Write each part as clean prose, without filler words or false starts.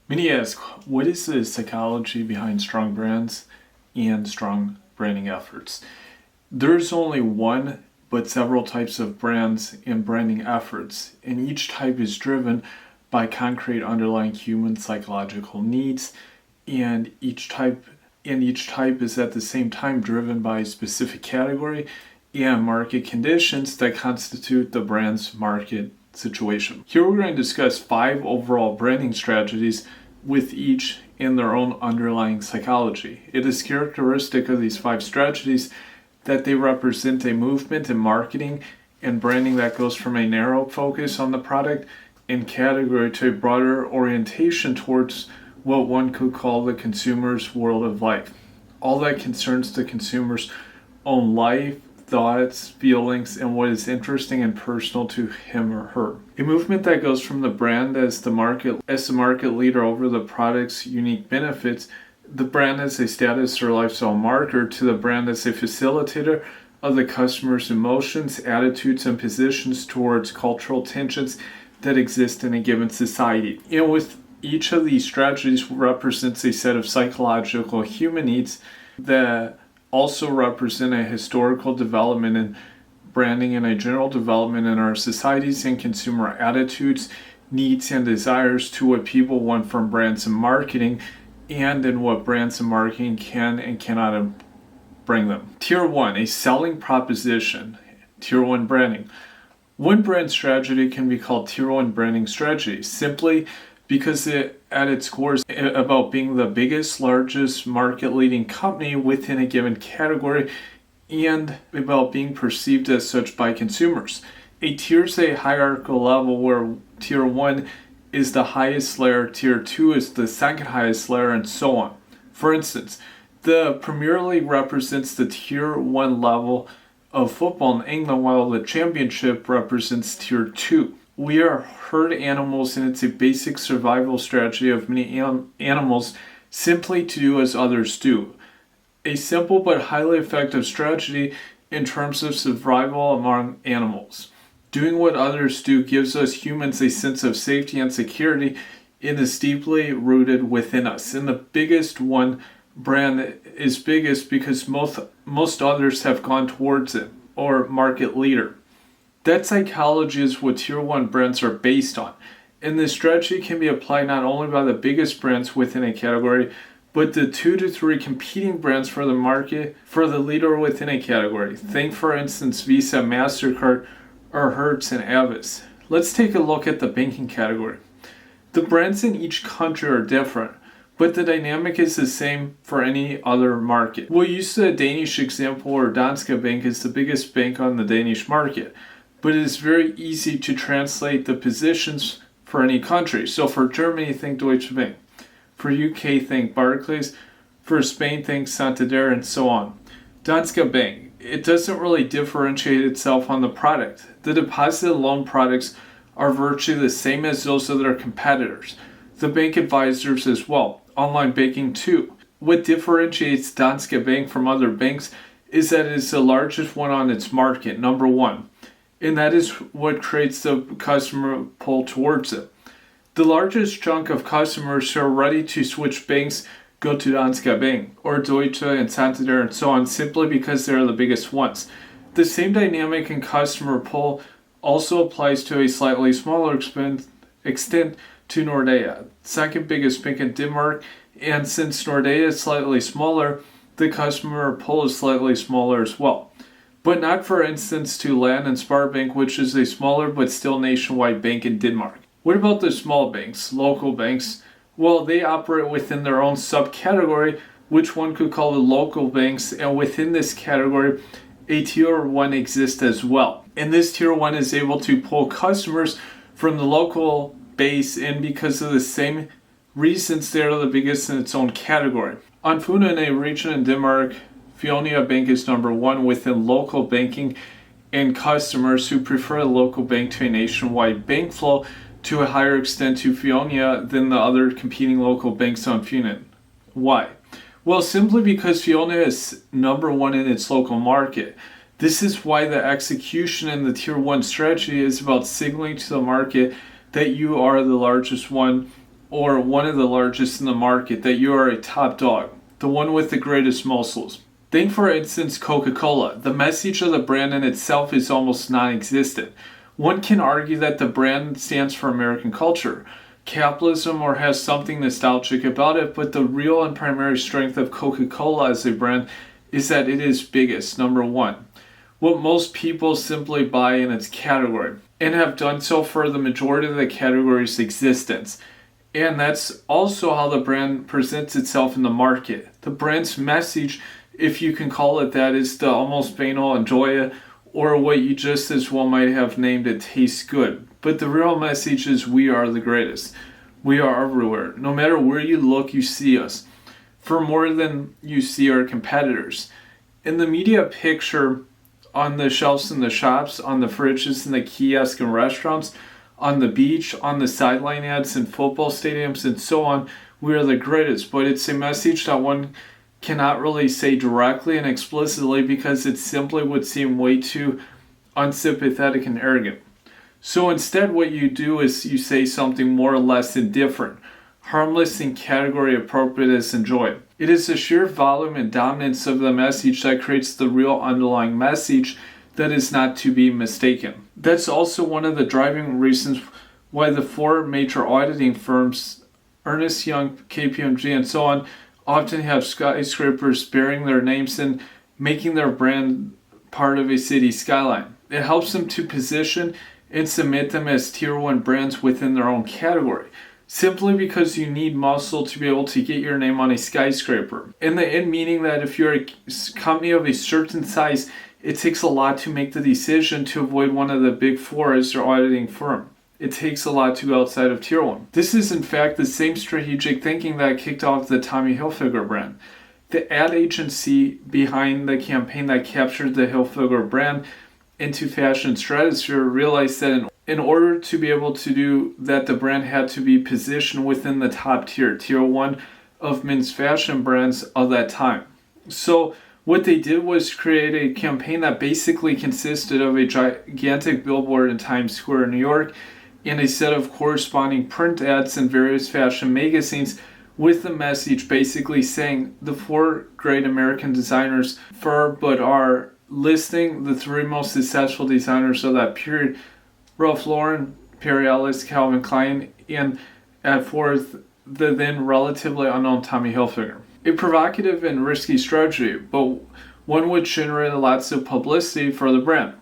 Many ask, what is the psychology behind strong brands and strong branding efforts? There's only one, but several types of brands and branding efforts, and each type is driven by concrete underlying human psychological needs, and each type is at the same time driven by a specific category and market conditions that constitute the brand's market situation. Here we're going to discuss 5 overall branding strategies with each in their own underlying psychology. It is characteristic of these 5 strategies that they represent a movement in marketing and branding that goes from a narrow focus on the product and category to a broader orientation towards what one could call the consumer's world of life. All that concerns the consumer's own life, thoughts, feelings, and what is interesting and personal to him or her. A movement that goes from the brand as the market leader over the product's unique benefits, the brand as a status or lifestyle marker, to the brand as a facilitator of the customer's emotions, attitudes, and positions towards cultural tensions that exist in a given society. And with each of these strategies represents a set of psychological human needs that also represent a historical development in branding and a general development in our societies and consumer attitudes, needs, and desires to what people want from brands and marketing, and in what brands and marketing can and cannot bring them. Tier 1, a selling proposition. Tier 1 branding. One brand strategy can be called Tier 1 branding strategy, simply because it, at its core, is about being the biggest, largest, market-leading company within a given category and about being perceived as such by consumers. A tier is a hierarchical level where Tier 1 is the highest layer, Tier 2 is the second highest layer, and so on. For instance, the Premier League represents the Tier 1 level of football in England, while the Championship represents Tier 2. We are herd animals, and it's a basic survival strategy of many animals simply to do as others do. A simple but highly effective strategy in terms of survival among animals. Doing what others do gives us humans a sense of safety and security and is deeply rooted within us. And the biggest one brand is biggest because most others have gone towards it, or market leader. That psychology is what Tier 1 brands are based on, and this strategy can be applied not only by the biggest brands within a category, but the 2 to 3 competing brands for the market for the leader within a category. Think, for instance, Visa, MasterCard, or Hertz and Avis. Let's take a look at the banking category. The brands in each country are different, but the dynamic is the same for any other market. We'll use the Danish example where Danske Bank is the biggest bank on the Danish market, but it is very easy to translate the positions for any country. So for Germany, think Deutsche Bank. For UK, think Barclays. For Spain, think Santander, and so on. Danske Bank, it doesn't really differentiate itself on the product. The deposit and loan products are virtually the same as those of their competitors. The bank advisors as well. Online banking too. What differentiates Danske Bank from other banks is that it is the largest one on its market, number 1. And that is what creates the customer pull towards it. The largest chunk of customers who are ready to switch banks go to Danske Bank or Deutsche and Santander and so on simply because they're the biggest ones. The same dynamic and customer pull also applies to a slightly smaller extent to Nordea, second biggest bank in Denmark, and since Nordea is slightly smaller, the customer pull is slightly smaller as well. But not, for instance, to Land and Sparbank, which is a smaller but still nationwide bank in Denmark. What about the small banks, local banks? Well, they operate within their own subcategory, which one could call the local banks, and within this category, a Tier 1 exists as well. And this Tier 1 is able to pull customers from the local base in because of the same reasons they are the biggest in its own category. On Funa, in a region in Denmark, Fionia Bank is number 1 within local banking and customers who prefer a local bank to a nationwide bank flow to a higher extent to Fionia than the other competing local banks on Funan. Why? Well, simply because Fionia is number 1 in its local market. This is why the execution in the Tier 1 strategy is about signaling to the market that you are the largest one or one of the largest in the market, that you are a top dog, the one with the greatest muscles. Think for instance Coca-Cola. The message of the brand in itself is almost non-existent. One can argue that the brand stands for American culture, capitalism, or has something nostalgic about it, but the real and primary strength of Coca-Cola as a brand is that it is biggest, number one. What most people simply buy in its category, and have done so for the majority of the category's existence. And that's also how the brand presents itself in the market. The brand's message, if you can call it that, is the almost banal enjoy it, or what you just as well might have named it tastes good. But the real message is we are the greatest. We are everywhere. No matter where you look, you see us. For more than you see our competitors. In the media picture, on the shelves in the shops, on the fridges in the kiosks in restaurants, on the beach, on the sideline ads in football stadiums, and so on, we are the greatest. But it's a message that one cannot really say directly and explicitly because it simply would seem way too unsympathetic and arrogant. So instead what you do is you say something more or less indifferent, harmless and category appropriate as enjoy. It is the sheer volume and dominance of the message that creates the real underlying message that is not to be mistaken. That's also one of the driving reasons why the four major auditing firms, Ernst & Young, KPMG, and so on, often have skyscrapers bearing their names and making their brand part of a city skyline. It helps them to position and submit them as tier 1 brands within their own category, simply because you need muscle to be able to get your name on a skyscraper. In the end, meaning that if you're a company of a certain size, it takes a lot to make the decision to avoid one of the big four as your auditing firm. It takes a lot to go outside of tier 1. This is in fact the same strategic thinking that kicked off the Tommy Hilfiger brand. The ad agency behind the campaign that captured the Hilfiger brand into fashion stratosphere realized that in order to be able to do that, the brand had to be positioned within the top tier 1 of men's fashion brands of that time. So what they did was create a campaign that basically consisted of a gigantic billboard in Times Square in New York and a set of corresponding print ads in various fashion magazines with the message basically saying the four great American designers for but are listing the three most successful designers of that period: Ralph Lauren, Perry Ellis, Calvin Klein, and at fourth, the then relatively unknown Tommy Hilfiger. A provocative and risky strategy, but one which generated lots of publicity for the brand,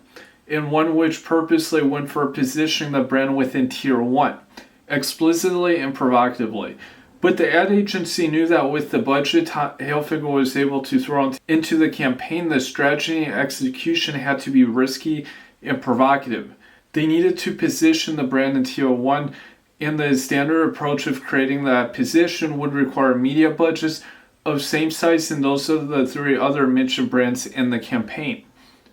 and one which purposely went for positioning the brand within tier 1, explicitly and provocatively. But the ad agency knew that with the budget Hilfiger was able to throw into the campaign, the strategy and execution had to be risky and provocative. They needed to position the brand in tier 1, and the standard approach of creating that position would require media budgets of same size in those of the three other mentioned brands in the campaign.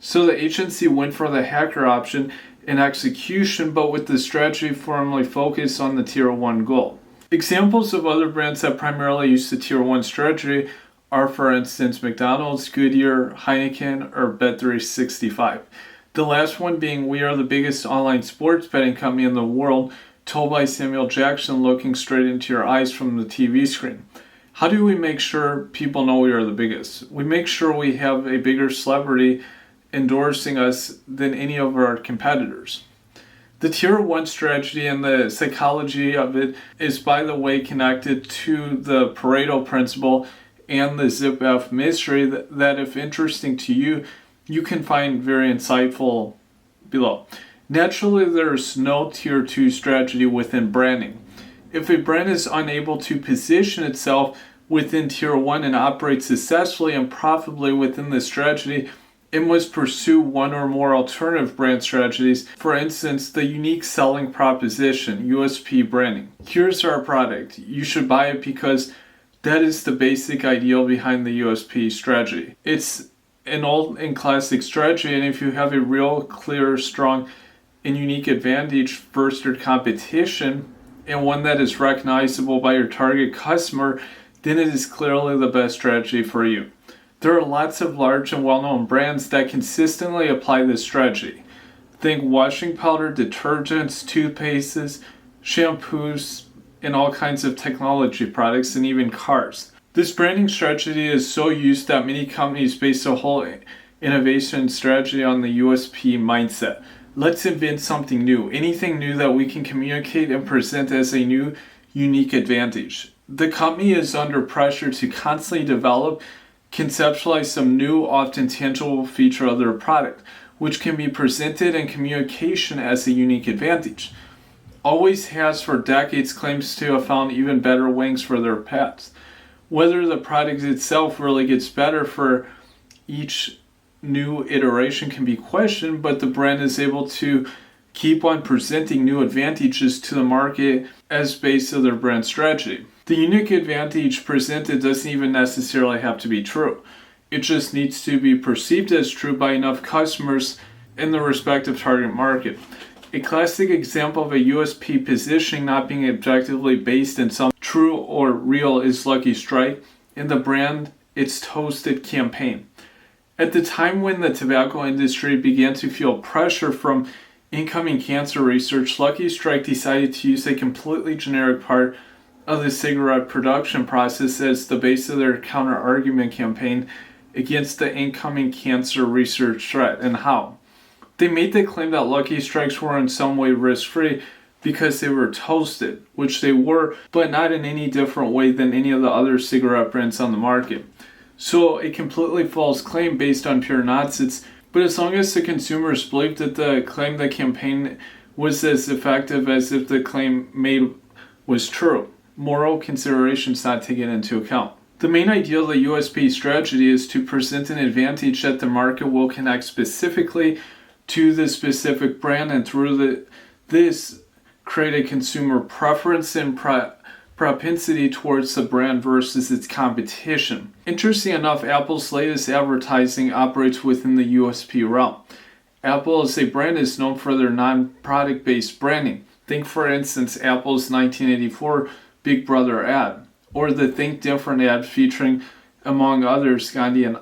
So the agency went for the hacker option in execution, but with the strategy firmly focused on the tier 1 goal. Examples of other brands that primarily use the tier 1 strategy are, for instance, McDonald's, Goodyear, Heineken, or Bet365. The last one being, "We are the biggest online sports betting company in the world," told by Samuel Jackson looking straight into your eyes from the TV screen. How do we make sure people know we are the biggest? We make sure we have a bigger celebrity endorsing us than any of our competitors. The tier 1 strategy and the psychology of it is, by the way, connected to the Pareto principle and the ZipF mystery that if interesting to you, you can find very insightful below. Naturally, there's no tier 2 strategy within branding. If a brand is unable to position itself within tier 1 and operate successfully and profitably within this strategy, it must pursue one or more alternative brand strategies. For instance, the unique selling proposition, USP branding. Here's our product. You should buy it because that is the basic ideal behind the USP strategy. It's an old and classic strategy, and if you have a real, clear, strong, and unique advantage versus your competition, and one that is recognizable by your target customer, then it is clearly the best strategy for you. There are lots of large and well-known brands that consistently apply this strategy. Think washing powder, detergents, toothpastes, shampoos, in all kinds of technology products and even cars. This branding strategy is so used that many companies base their whole innovation strategy on the USP mindset. Let's invent something new, anything new that we can communicate and present as a new, unique advantage. The company is under pressure to constantly develop, conceptualize some new, often tangible feature of their product, which can be presented in communication as a unique advantage. Always has for decades claims to have found even better wings for their pets. Whether the product itself really gets better for each new iteration can be questioned, but the brand is able to keep on presenting new advantages to the market as base of their brand strategy. The unique advantage presented doesn't even necessarily have to be true. It just needs to be perceived as true by enough customers in the respective target market. A classic example of a USP positioning not being objectively based in some true or real is Lucky Strike and the brand It's Toasted campaign. At the time when the tobacco industry began to feel pressure from incoming cancer research, Lucky Strike decided to use a completely generic part of the cigarette production process as the base of their counter-argument campaign against the incoming cancer research threat. And how? They made the claim that Lucky Strikes were in some way risk-free because they were toasted, which they were, but not in any different way than any of the other cigarette brands on the market. So a completely false claim based on pure nonsense, but as long as the consumers believed that the claim the campaign was as effective as if the claim made was true, moral considerations not taken into account. The main idea of the USP strategy is to present an advantage that the market will connect specifically to the specific brand, and through this create a consumer preference and propensity towards the brand versus its competition. Interesting enough, Apple's latest advertising operates within the USP realm. Apple as a brand is known for their non-product based branding. Think for instance Apple's 1984 Big Brother ad, or the Think Different ad featuring, among others, Gandhi and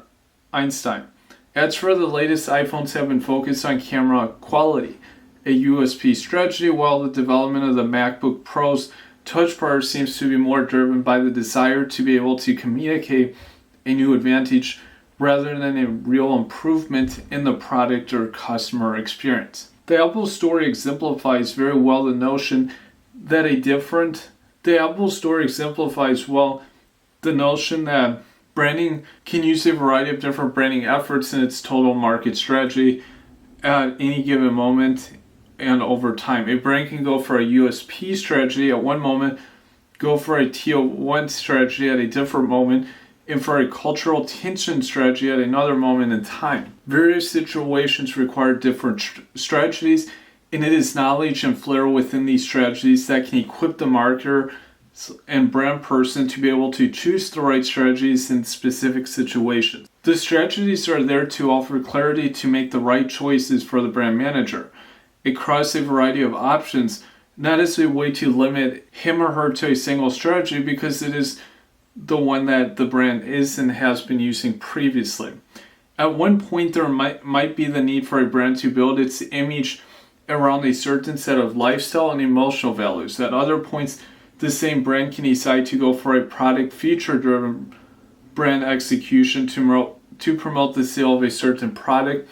Einstein. Ads for the latest iPhones have been focused on camera quality, a USP strategy, while the development of the MacBook Pro's Touch Bar seems to be more driven by the desire to be able to communicate a new advantage rather than a real improvement in the product or customer experience. The Apple story exemplifies very well the notion that branding can use a variety of different branding efforts in its total market strategy at any given moment and over time. A brand can go for a USP strategy at one moment, go for a TO1 strategy at a different moment, and for a cultural tension strategy at another moment in time. Various situations require different strategies, and it is knowledge and flair within these strategies that can equip the marketer and brand person to be able to choose the right strategies in specific situations. The strategies are there to offer clarity to make the right choices for the brand manager across a variety of options, not as a way to limit him or her to a single strategy because it is the one that the brand is and has been using previously. At one point, there might be the need for a brand to build its image around a certain set of lifestyle and emotional values. At other points, the same brand can decide to go for a product feature-driven brand execution to promote the sale of a certain product.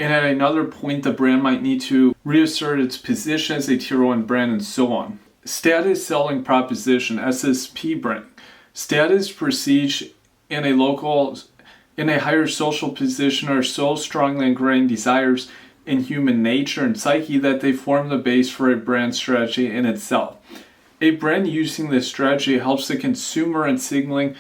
And at another point, the brand might need to reassert its position as a tier 1 brand and so on. Status selling proposition, SSP branding. Status, prestige, and a higher social position are so strongly ingrained desires in human nature and psyche that they form the base for a brand strategy in itself. A brand using this strategy helps the consumer in signaling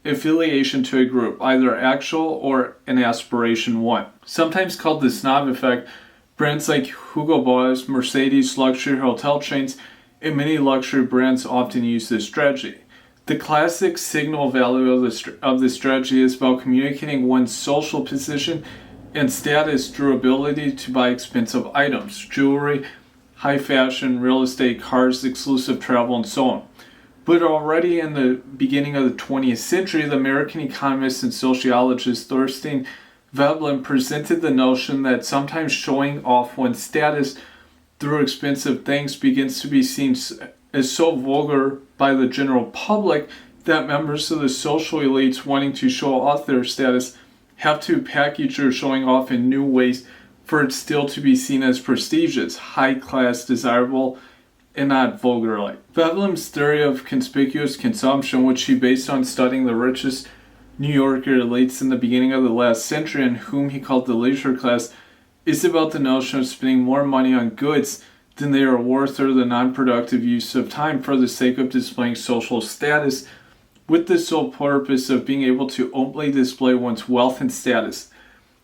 affiliation to a group, either actual or an aspiration one. Sometimes called the snob effect, brands like Hugo Boss, Mercedes, luxury hotel chains, and many luxury brands often use this strategy. The classic signal value of the strategy is about communicating one's social position and status through ability to buy expensive items, jewelry, high fashion, real estate, cars, exclusive travel, and so on. But already in the beginning of the 20th century, the American economist and sociologist Thorstein Veblen presented the notion that sometimes showing off one's status through expensive things begins to be seen as so vulgar by the general public that members of the social elites wanting to show off their status have to package their showing off in new ways for it still to be seen as prestigious, high class, desirable, and not vulgar-like. Veblen's theory of conspicuous consumption, which he based on studying the richest New Yorker elites in the beginning of the last century and whom he called the leisure class, is about the notion of spending more money on goods than they are worth or the non-productive use of time for the sake of displaying social status, with the sole purpose of being able to openly display one's wealth and status.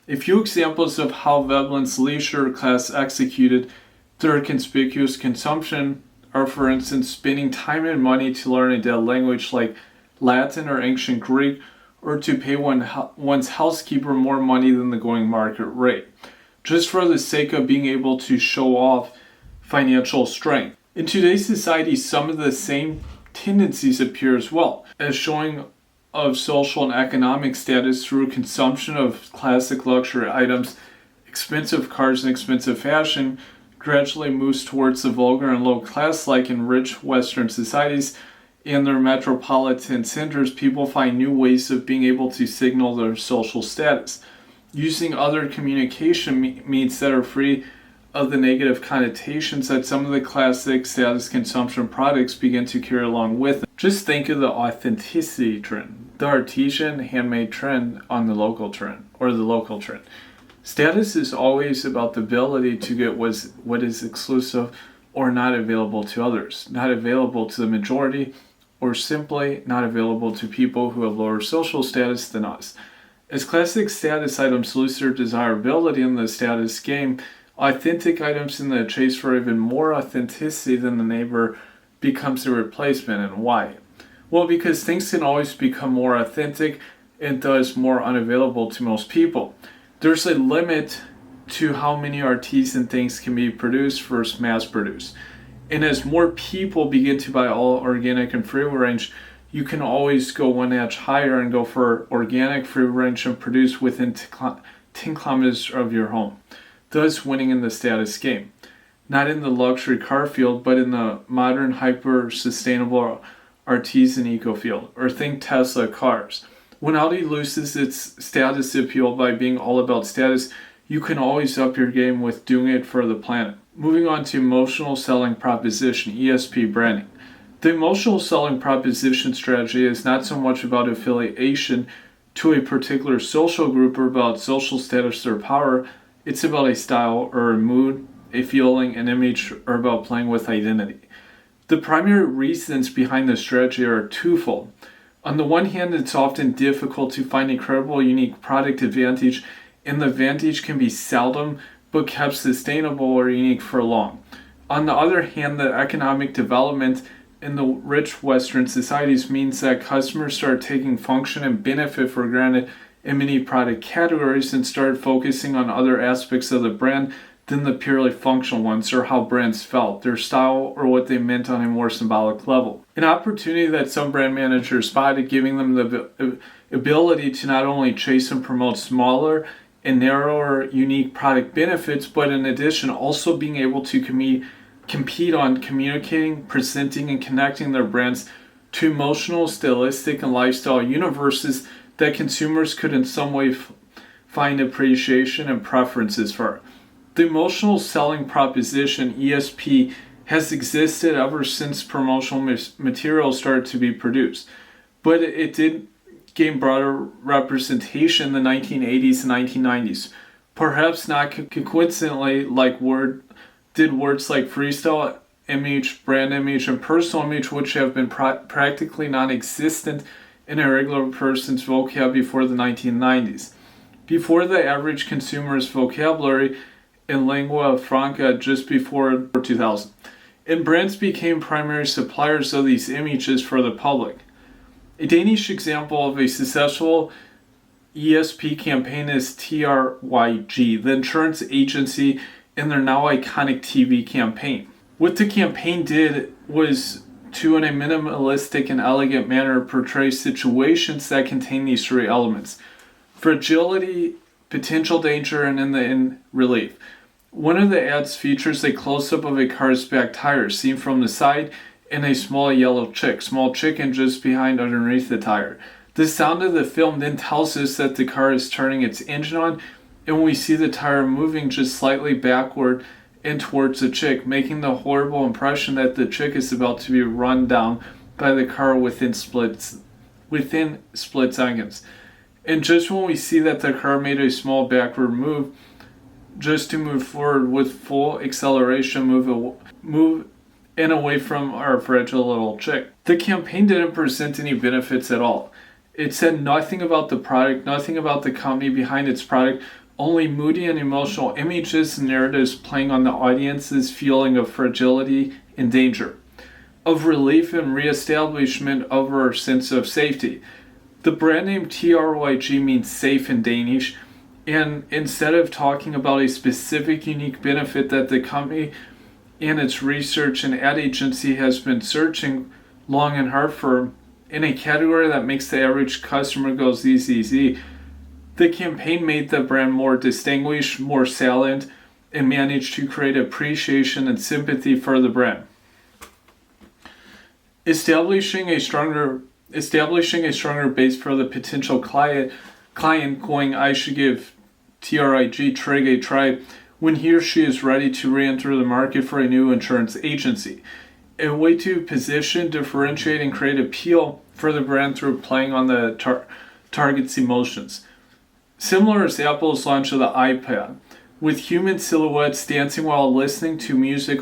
A few examples of how Veblen's leisure class executed their conspicuous consumption are, for instance, spending time and money to learn a dead language like Latin or ancient Greek, or to pay one's housekeeper more money than the going market rate, just for the sake of being able to show off financial strength. In today's society, some of the same tendencies appear as well, as showing of social and economic status through consumption of classic luxury items, expensive cars, and expensive fashion gradually moves towards the vulgar and low class like in rich Western societies. In their metropolitan centers, people find new ways of being able to signal their social status, using other communication means that are free of the negative connotations that some of the classic status consumption products begin to carry along with them. Just think of the authenticity trend, the artisan handmade trend on the local trend, or the local trend. Status is always about the ability to get what is exclusive or not available to others, not available to the majority, or simply not available to people who have lower social status than us. As classic status items lose their desirability in the status game, authentic items in the chase for even more authenticity than the neighbor becomes the replacement. And why? Well, because things can always become more authentic and thus more unavailable to most people. There's a limit to how many artisan things can be produced versus mass produced. And as more people begin to buy all organic and free range, you can always go one notch higher and go for organic, free range, and produce within 10 kilometers of your home, thus winning in the status game. Not in the luxury car field, but in the modern, hyper-sustainable artisan eco field, or think Tesla cars. When Audi loses its status appeal by being all about status, you can always up your game with doing it for the planet. Moving on to emotional selling proposition, ESP branding. The emotional selling proposition strategy is not so much about affiliation to a particular social group or about social status or power. It's about a style or a mood, a feeling, an image, or about playing with identity. The primary reasons behind this strategy are twofold. On the one hand, it's often difficult to find a credible, unique product advantage, and the advantage can be seldom but kept sustainable or unique for long. On the other hand, the economic development in the rich Western societies means that customers start taking function and benefit for granted in many product categories and start focusing on other aspects of the brand than the purely functional ones, or how brands felt, their style, or what they meant on a more symbolic level. An opportunity that some brand managers spotted, giving them the ability to not only chase and promote smaller and narrower unique product benefits, but in addition also being able to compete on communicating, presenting, and connecting their brands to emotional, stylistic, and lifestyle universes that consumers could in some way find appreciation and preferences for. The emotional selling proposition, ESP, has existed ever since promotional materials started to be produced, but it did gain broader representation in the 1980s and 1990s. Perhaps not coincidentally, did words like freestyle, image, brand image, and personal image, which have been practically non-existent in a regular person's vocab before the 1990s. Before the average consumer's vocabulary in lingua franca just before 2000. And brands became primary suppliers of these images for the public. A Danish example of a successful ESP campaign is TRYG, the insurance agency, in their now iconic TV campaign. What the campaign did was to, in a minimalistic and elegant manner, portray situations that contain these three elements: fragility, potential danger, and in relief. One of the ads features a close-up of a car's back tire seen from the side, and a small yellow chick, small chicken just behind underneath the tire. The sound of the film then tells us that the car is turning its engine on, and we see the tire moving just slightly backward and towards the chick, making the horrible impression that the chick is about to be run down by the car within split seconds. And just when we see that the car made a small backward move, just to move forward with full acceleration, move and away from our fragile little chick. The campaign didn't present any benefits at all. It said nothing about the product, nothing about the company behind its product, only moody and emotional images and narratives playing on the audience's feeling of fragility and danger, of relief and reestablishment of our sense of safety. The brand name TRYG means safe in Danish, and instead of talking about a specific unique benefit that the company and its research and ad agency has been searching long and hard for, in a category that makes the average customer go ZZZ, the campaign made the brand more distinguished, more salient, and managed to create appreciation and sympathy for the brand. Establishing a stronger base for the potential client going, I should give TRIG Trig a try when he or she is ready to re-enter the market for a new insurance agency. A way to position, differentiate, and create appeal for the brand through playing on the target's emotions. Similar as Apple's launch of the iPad, with human silhouettes dancing while listening to music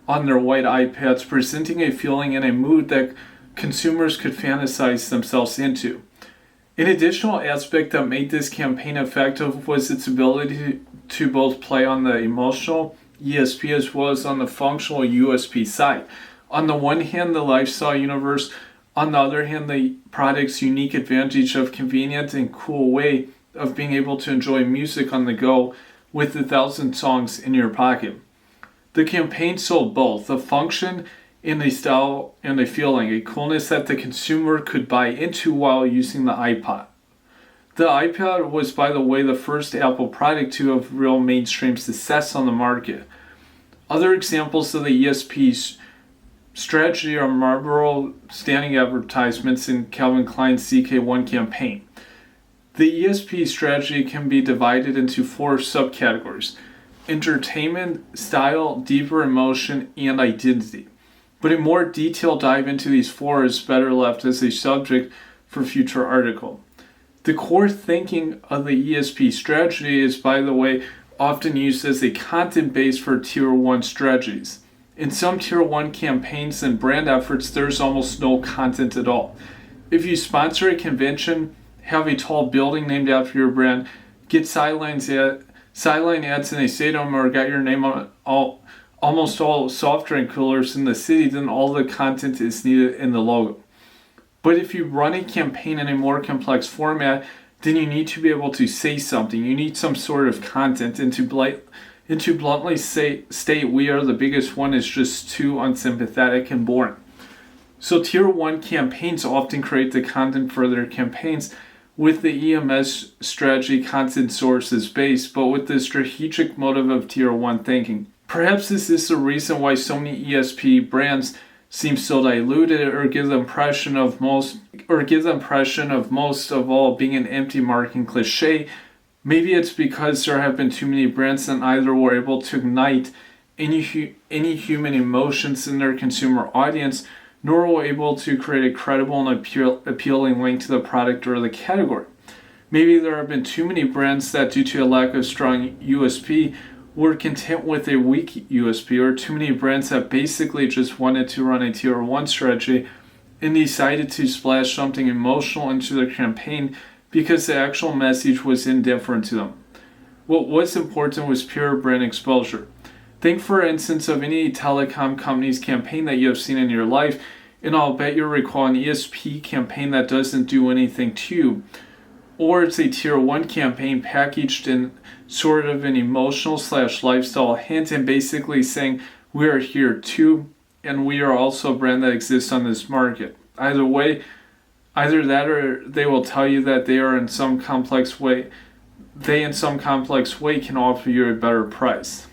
on their white iPads, presenting a feeling and a mood that consumers could fantasize themselves into. An additional aspect that made this campaign effective was its ability to both play on the emotional ESP as well as on the functional USP side. On the one hand, the lifestyle universe, on the other hand, the product's unique advantage of convenient and cool way of being able to enjoy music on the go with 1,000 songs in your pocket. The campaign sold both the function and the style and the feeling, a coolness that the consumer could buy into while using the iPod. The iPad was, by the way, the first Apple product to have real mainstream success on the market. Other examples of the ESP's strategy are Marlboro standing advertisements in Calvin Klein's CK1 campaign. The ESP strategy can be divided into 4 subcategories: entertainment, style, deeper emotion, and identity. But a more detailed dive into these 4 is better left as a subject for future article. The core thinking of the ESP strategy is, by the way, often used as a content base for Tier 1 strategies. In some Tier 1 campaigns and brand efforts, there's almost no content at all. If you sponsor a convention, have a tall building named after your brand, get sideline ads in a stadium, or got your name on almost all soft drink coolers in the city, then all the content is needed in the logo. But if you run a campaign in a more complex format, then you need to be able to say something. You need some sort of content, and to bluntly state we are the biggest one is just too unsympathetic and boring. So Tier 1 campaigns often create the content for their campaigns with the EMS strategy content sources base, but with the strategic motive of Tier 1 thinking. Perhaps this is the reason why so many ESP brands seem so diluted, or give the impression of most of all being an empty marketing cliche. Maybe it's because there have been too many brands that either were able to ignite any human emotions in their consumer audience, nor were able to create a credible and appealing link to the product or the category. Maybe there have been too many brands that, due to a lack of strong USP, were content with a weak USP, or too many brands that basically just wanted to run a Tier 1 strategy and decided to splash something emotional into their campaign because the actual message was indifferent to them. What was important was pure brand exposure. Think, for instance, of any telecom company's campaign that you have seen in your life, and I'll bet you'll recall an ESP campaign that doesn't do anything to you. Or it's a Tier 1 campaign packaged in sort of an emotional / lifestyle hint, and basically saying we are here too, and we are also a brand that exists on this market. Either way, either that, or they will tell you that they in some complex way can offer you a better price.